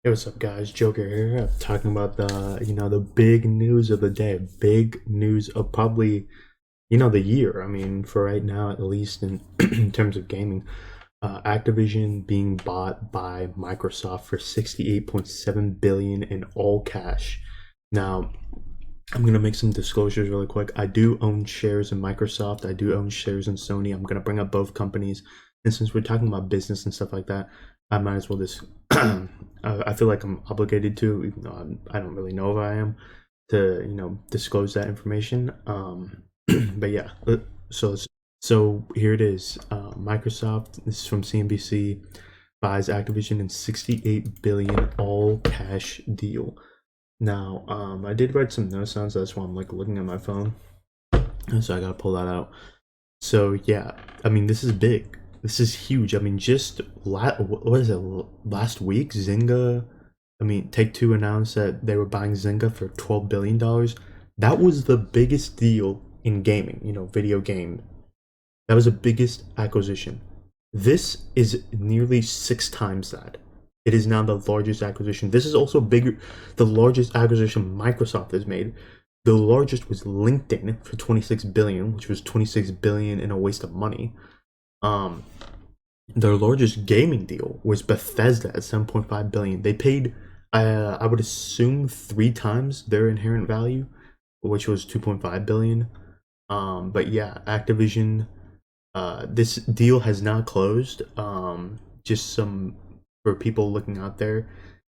Hey, what's up, guys? Joker here. I'm talking about the big news of the day, big news of probably, the year. I mean, for right now, at least in in terms of gaming, Activision being bought by Microsoft for 68.7 billion in all cash. Now, I'm gonna make some disclosures really quick. I do own shares in Microsoft. I do own shares in Sony. I'm gonna bring up both companies, and since we're talking about business and stuff like that, I might as well just. I feel like I'm obligated to, even though I don't really know if I am, to disclose that information. But yeah, so so here it is. Microsoft. This is from CNBC. Buys Activision in 68 billion all cash deal. Now, I did write some notes down, so that's why I'm like looking at my phone. So I gotta pull that out. So yeah, I mean this is big. This is huge. I mean, just what is it? Last week, Zynga. I mean, Take Two announced that they were buying Zynga for $12 billion. That was the biggest deal in gaming. Video game. That was the biggest acquisition. This is nearly six times that. It is now the largest acquisition. This is also bigger, the largest acquisition Microsoft has made. The largest was LinkedIn for 26 billion, which was 26 billion in a waste of money. Um, their largest gaming deal was Bethesda at 7.5 billion. They paid, I would assume, three times their inherent value, which was 2.5 billion. But yeah, Activision. This deal has not closed. Just some for people looking out there.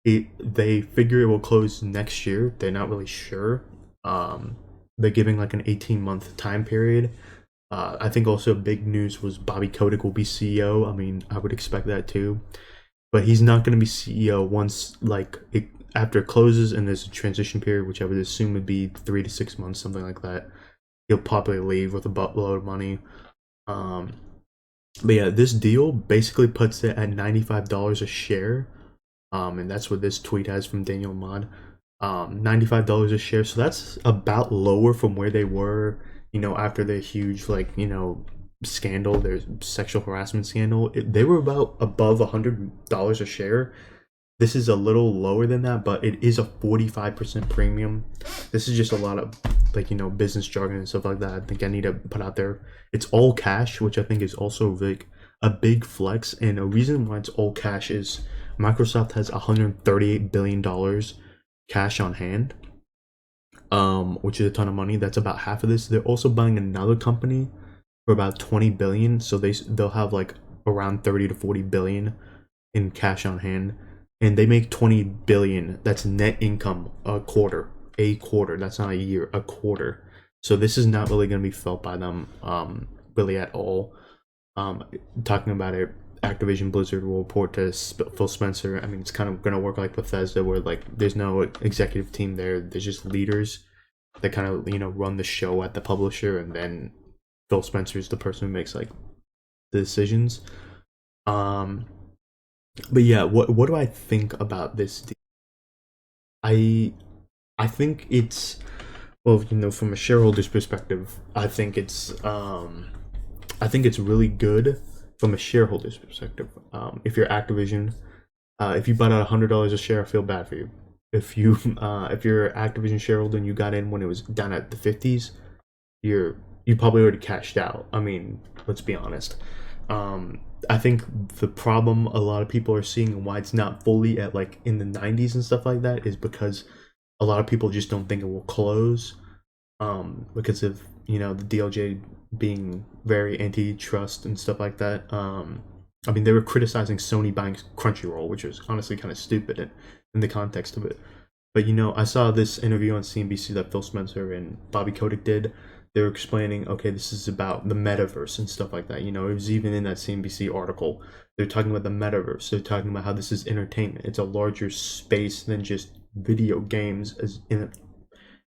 They figure it will close next year. They're not really sure. They're giving like an 18-month time period. I think also big news was Bobby Kotick will be CEO. I mean, I would expect that too, but he's not going to be CEO once after it closes and there's a transition period, which I would assume would be 3 to 6 months, something like that. He'll probably leave with a buttload of money. Um, but yeah, this deal basically puts it at $95 a share. And that's what this tweet has from Daniel Mod. $95 a share. So that's about lower from where they were, after the huge, scandal, their sexual harassment scandal. They were about above $100 a share. This is a little lower than that, but it is a 45% premium. This is just a lot of business jargon and stuff like that. I think I need to put out there. It's all cash, which I think is also a big flex. And a reason why it's all cash is Microsoft has $138 billion cash on hand, which is a ton of money. That's about half of this. They're also buying another company for about 20 billion, so they'll have like around 30 to 40 billion in cash on hand, and they make 20 billion. That's net income a quarter. A quarter. That's not a year. A quarter. So this is not really going to be felt by them, really at all. Talking about it, Activision Blizzard will report to Phil Spencer. I mean, it's kind of going to work like Bethesda, where there's no executive team there. There's just leaders that kind of run the show at the publisher, and then Phil Spencer is the person who makes the decisions. Um, but yeah, what do I think about this deal? I I think it's, well, from a shareholder's perspective, I think it's really good from a shareholder's perspective. If you're Activision, if you bought out $100 a share, I feel bad for you. If you're an Activision shareholder and you got in when it was down at the 50s, you probably already cashed out. I mean, let's be honest. I think the problem a lot of people are seeing and why it's not fully at in the 90s and stuff like that is because a lot of people just don't think it will close, because of the DLJ being very antitrust and stuff like that. I mean, they were criticizing Sony buying Crunchyroll, which was honestly kind of stupid in the context of it. But I saw this interview on CNBC that Phil Spencer and Bobby Kotick did. They were explaining, okay, this is about the metaverse and stuff like that. It was even in that CNBC article. They're talking about the metaverse. They're talking about how this is entertainment. It's a larger space than just video games as in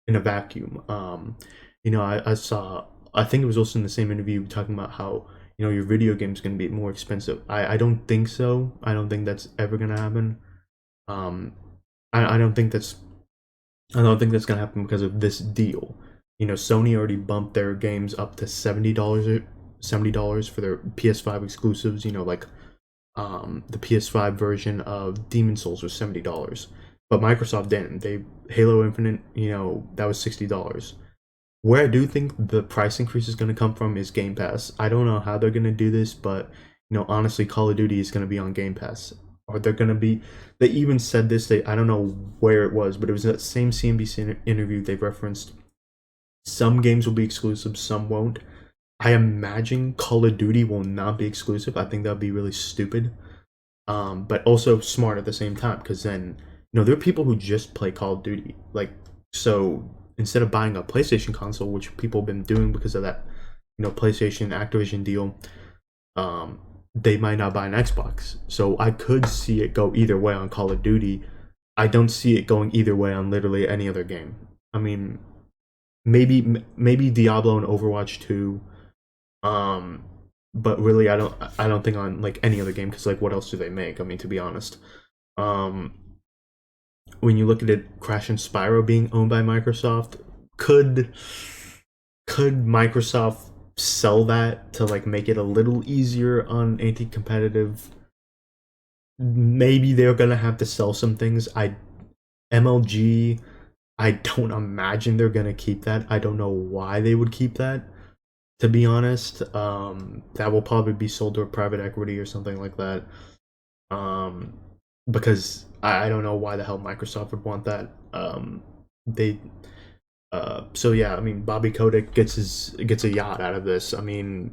a vacuum. I saw. I think it was also in the same interview talking about how your video game's going to be more expensive. I don't think so. I don't think that's ever going to happen. Um, I don't think that's gonna happen because of this deal. Sony already bumped their games up to $70 for their PS5 exclusives. The PS5 version of Demon Souls was $70, but Microsoft didn't. They Halo Infinite, that was $60. Where I do think the price increase is going to come from is Game Pass. I don't know how they're going to do this, but honestly, Call of Duty is going to be on Game Pass. Or they're going to be. They even said this. I don't know where it was, but it was that same CNBC interview they referenced. Some games will be exclusive, some won't. I imagine Call of Duty will not be exclusive. I think that would be really stupid, but also smart at the same time, because then there are people who just play Call of Duty. Like, so instead of buying a PlayStation console, which people have been doing because of that PlayStation Activision deal, they might not buy an Xbox. So I could see it go either way on Call of Duty. I don't see it going either way on literally any other game. I mean, maybe Diablo and Overwatch 2, but really I don't think on like any other game, because like what else do they make? I mean, to be honest, um, when you look at it, Crash and Spyro being owned by Microsoft, could could Microsoft sell that to like make it a little easier on anti-competitive? Maybe they're gonna have to sell some things. MLG, I don't imagine they're gonna keep that. I don't know why they would keep that, to be honest. That will probably be sold to a private equity or something like that. Um, because I don't know why the hell Microsoft would want that. They so yeah, I mean, Bobby Kotick gets a yacht out of this. I mean,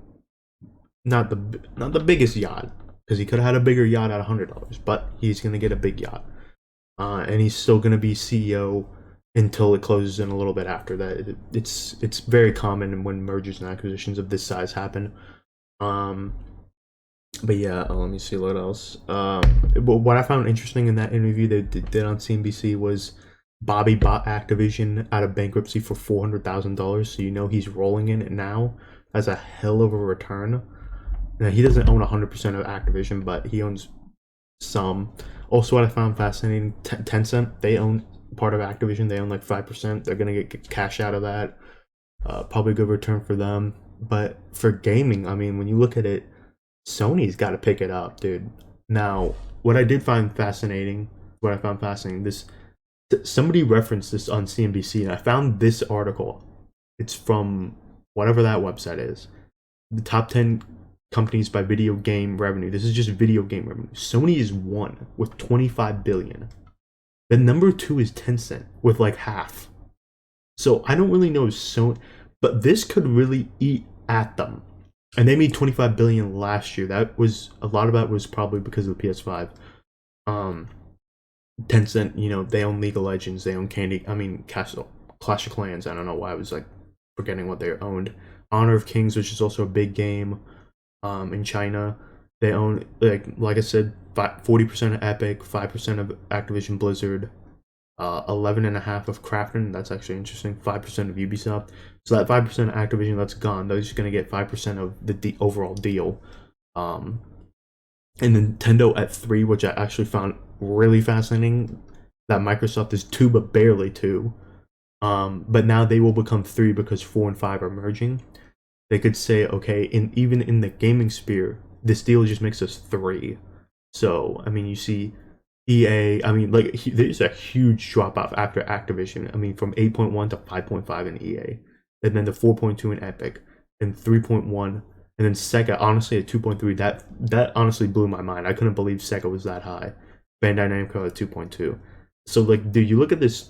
not the biggest yacht, because he could have had a bigger yacht at $100, but he's gonna get a big yacht, and he's still gonna be CEO until it closes in a little bit after that. It's very common when mergers and acquisitions of this size happen. Um, but yeah, let me see what else. But what I found interesting in that interview they did on CNBC was Bobby bought Activision out of bankruptcy for $400,000, so he's rolling in it now. That's a hell of a return. Now, he doesn't own 100% of Activision, but he owns some. Also, what I found fascinating, Tencent, they own part of Activision. They own like 5%. They're gonna get cash out of that. Probably a good return for them. But for gaming, I mean, when you look at it, Sony's got to pick it up, dude. Now, what I did find fascinating, this somebody referenced this on CNBC, and I found this article. It's from whatever that website is. The top 10 companies by video game revenue. This is just video game revenue. Sony is one with 25 billion. The number two is Tencent with like half. So I don't really know Sony, but this could really eat at them. And they made 25 billion last year. That was a lot of that was probably because of the PS5. Tencent, they own League of Legends, they own Clash of Clans. I don't know why I was like forgetting what they owned. Honor of Kings, which is also a big game in China. They own, like I said, 40% of Epic, 5% of Activision Blizzard, 11.5% of Krafton. That's actually interesting. 5% of Ubisoft. So that 5% of Activision that's gone, they're just gonna get 5% of the overall deal. And Nintendo at 3, which I actually found really fascinating. That Microsoft is 2, but barely 2. But now they will become 3 because 4 and 5 are merging. They could say, okay, even in the gaming sphere, this deal just makes us 3. So I mean, you see EA. I mean, like there's a huge drop off after Activision. I mean, from 8.1 to 5.5 in EA, and then the 4.2 in Epic, and 3.1, and then Sega. Honestly, at 2.3, that honestly blew my mind. I couldn't believe Sega was that high. Bandai Namco at 2.2. So like, do you look at this?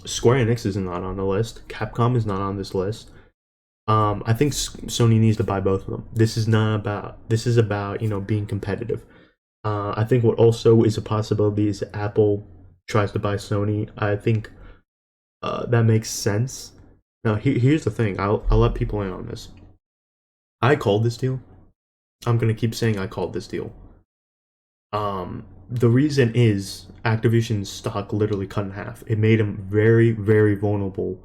Square Enix is not on the list. Capcom is not on this list. I think Sony needs to buy both of them. This is about being competitive. I think what also is a possibility is Apple tries to buy Sony. I think that makes sense. Now here's the thing. I'll let people in on this. I called this deal. I'm gonna keep saying I called this deal. The reason is Activision's stock literally cut in half. It made them very, very vulnerable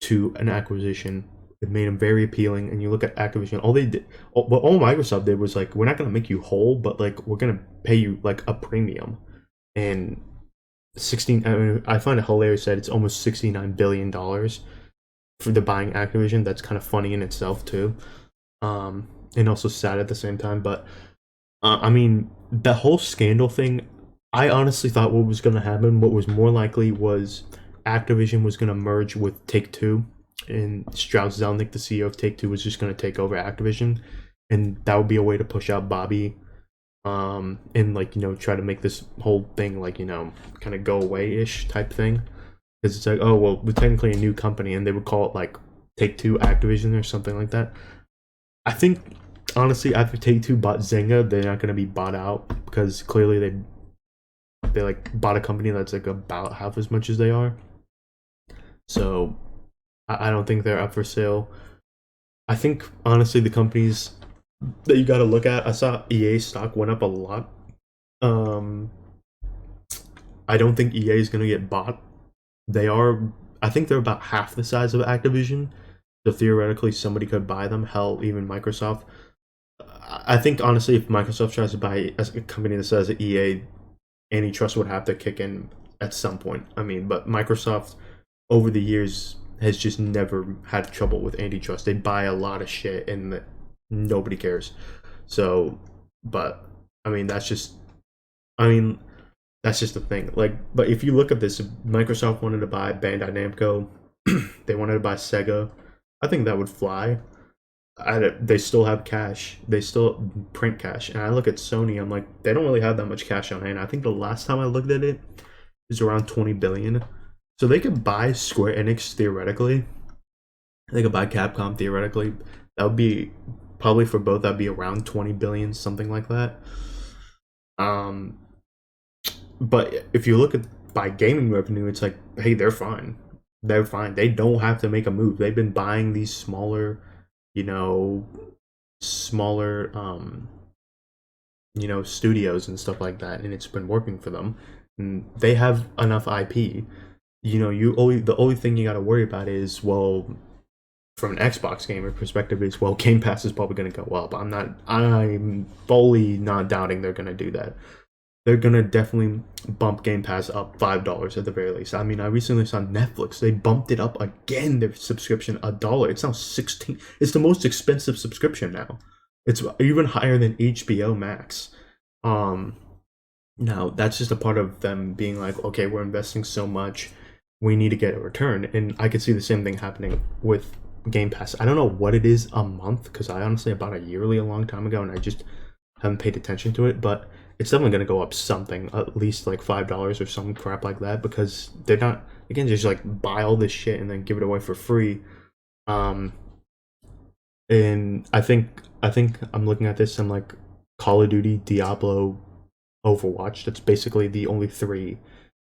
to an acquisition. It made them very appealing. And you look at Activision, all Microsoft did was like, we're not gonna make you whole, but like we're gonna pay you like a premium. And 16, I mean, I find it hilarious that it's almost $69 billion for the buying Activision. That's kind of funny in itself too, and also sad at the same time. But I mean, the whole scandal thing, I honestly thought what was going to happen, what was more likely was Activision was going to merge with Take Two, and Strauss Zelnick, the CEO of Take Two, was just going to take over Activision, and that would be a way to push out Bobby, and like try to make this whole thing like kind of go away ish type thing, because it's like, oh well, we're technically a new company, and they would call it like Take Two Activision or something like that. I think honestly, after Take Two bought Zynga, they're not going to be bought out because clearly they like bought a company that's like about half as much as they are. So I don't think they're up for sale. I think honestly, the companies that you got to look at. I saw EA stock went up a lot. Um, I don't think EA is going to get bought. They are. I think they're about half the size of Activision. So theoretically, somebody could buy them. Hell, even Microsoft. I think honestly, if Microsoft tries to buy a company that says EA, antitrust would have to kick in at some point. I mean, but Microsoft over the years has just never had trouble with antitrust. They buy a lot of shit and nobody cares. So, but I mean, I mean, that's just the thing. Like, but if you look at this, if Microsoft wanted to buy Bandai Namco, they wanted to buy Sega. I think that would fly. They still have cash. They still print cash. And I look at Sony. I'm like, they don't really have that much cash on hand. I think the last time I looked at it is around 20 billion. So they could buy Square Enix theoretically. They could buy Capcom theoretically. That would be probably for both. That'd be around 20 billion, something like that. Um, but if you look at by gaming revenue, it's like, hey, they're fine. They're fine. They don't have to make a move. They've been buying these smaller, you know, smaller studios and stuff like that, and it's been working for them. And they have enough IP. The only thing you got to worry about is, well, from an Xbox gamer perspective, is, well, Game Pass is probably going to go up. I'm fully not doubting they're going to do that. They're going to definitely bump Game Pass up $5 at the very least. I mean, I recently saw Netflix. They bumped it up again, their subscription, $1. It's now 16. It's the most expensive subscription now. It's even higher than HBO Max. Um, Now that's just a part of them being like, okay, we're investing so much, we need to get a return. And I could see the same thing happening with Game Pass. I don't know what it is a month, because I honestly bought a yearly a long time ago and I just haven't paid attention to it, but it's definitely going to go up something, at least like $5 or some crap like that, because they're not, again, just like buy all this shit and then give it away for free. Um, and I think I'm looking at this, I'm like, Call of Duty, Diablo, Overwatch. That's basically the only three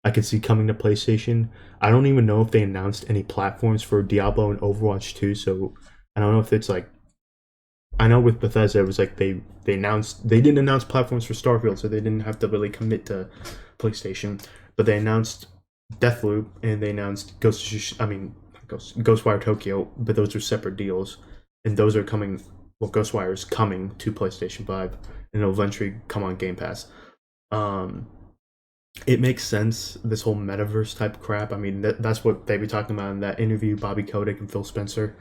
I could see coming to PlayStation. I don't even know if they announced any platforms for Diablo and Overwatch 2, so I don't know if it's like, I know with Bethesda it was like they didn't announce platforms for Starfield, so they didn't have to really commit to PlayStation, but they announced Deathloop and they announced Ghostwire Tokyo, but those are separate deals, and those are coming. Well, Ghostwire is coming to PlayStation 5, and it'll eventually come on Game Pass. Um, it makes sense, this whole metaverse type crap. I mean, that's what they were talking about in that interview, Bobby Kotick and Phil Spencer.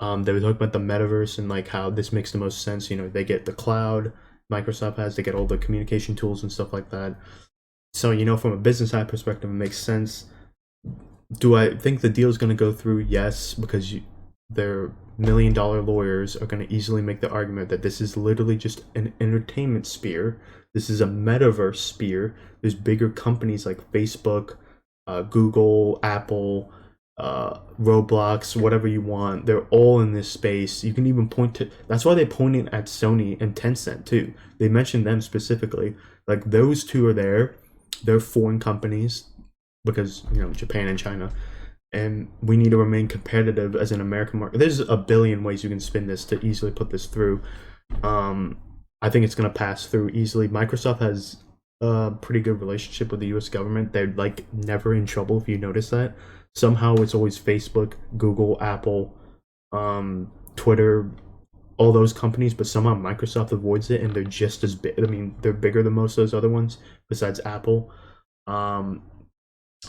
They were talking about the metaverse and like how this makes the most sense. They get the cloud, Microsoft has, they get all the communication tools and stuff like that. So, from a business side perspective, it makes sense. Do I think the deal is going to go through? Yes, because their $1 million lawyers are going to easily make the argument that this is literally just an entertainment sphere. This is a metaverse sphere. There's bigger companies like Facebook, Google, Apple, Roblox, whatever you want. They're all in this space. You can even point to. That's why they pointed at Sony and Tencent too. They mentioned them specifically. Like those two are there. They're foreign companies because Japan and China, and we need to remain competitive as an American market. There's a billion ways you can spin this to easily put this through. I think it's gonna pass through easily. Microsoft has a pretty good relationship with the U.S. government. They're like never in trouble, if you notice that. Somehow it's always Facebook, Google, Apple, Twitter, all those companies, but somehow Microsoft avoids it, and they're just as big. I mean, they're bigger than most of those other ones besides Apple. Um,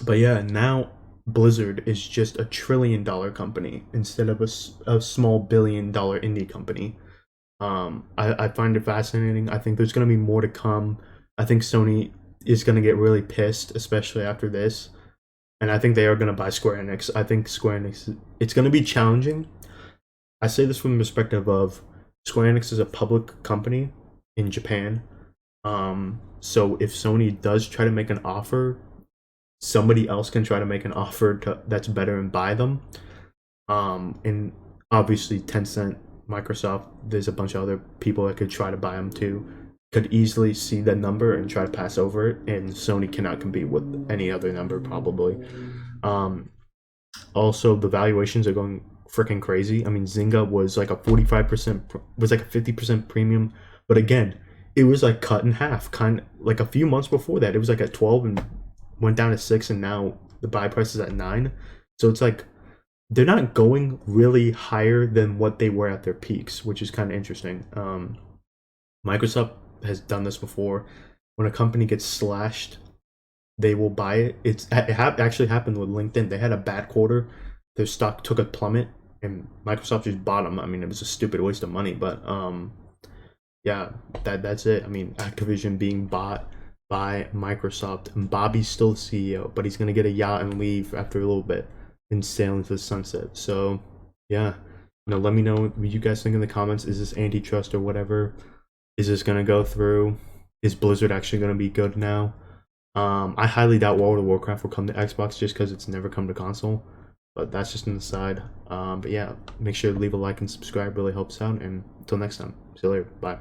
but yeah, now Blizzard is just $1 trillion company instead of a small $1 billion indie company. I find it fascinating. I think there's going to be more to come. I think Sony is going to get really pissed, especially after this. And I think they are going to buy Square Enix. I think Square Enix, it's going to be challenging. I say this from the perspective of Square Enix is a public company in Japan. So if Sony does try to make an offer, somebody else can try to make an offer that's better and buy them. And obviously Tencent, Microsoft, there's a bunch of other people that could try to buy them too. Could easily see the number and try to pass over it, and Sony cannot compete with any other number probably. Um, Also, the valuations are going freaking crazy. I mean, Zynga was like a 45%, was like a 50% premium, but again, it was like cut in half. Kind of like a few months before that, it was like at 12 and went down to 6, and now the buy price is at 9. So it's like they're not going really higher than what they were at their peaks, which is kind of interesting. Microsoft has done this before. When a company gets slashed, they will buy it. Actually happened with LinkedIn. They had a bad quarter, their stock took a plummet, and Microsoft just bought them. I mean, it was a stupid waste of money, but yeah, that's it. I mean, Activision being bought by Microsoft, and Bobby's still the CEO, but he's gonna get a yacht and leave after a little bit and sail into the sunset. So yeah, let me know what you guys think in the comments. Is this antitrust or whatever? Is this gonna go through? Is Blizzard actually gonna be good now? I highly doubt World of Warcraft will come to Xbox just because it's never come to console. But that's just an aside. But yeah, make sure to leave a like and subscribe. Really helps out. And until next time, see you later. Bye.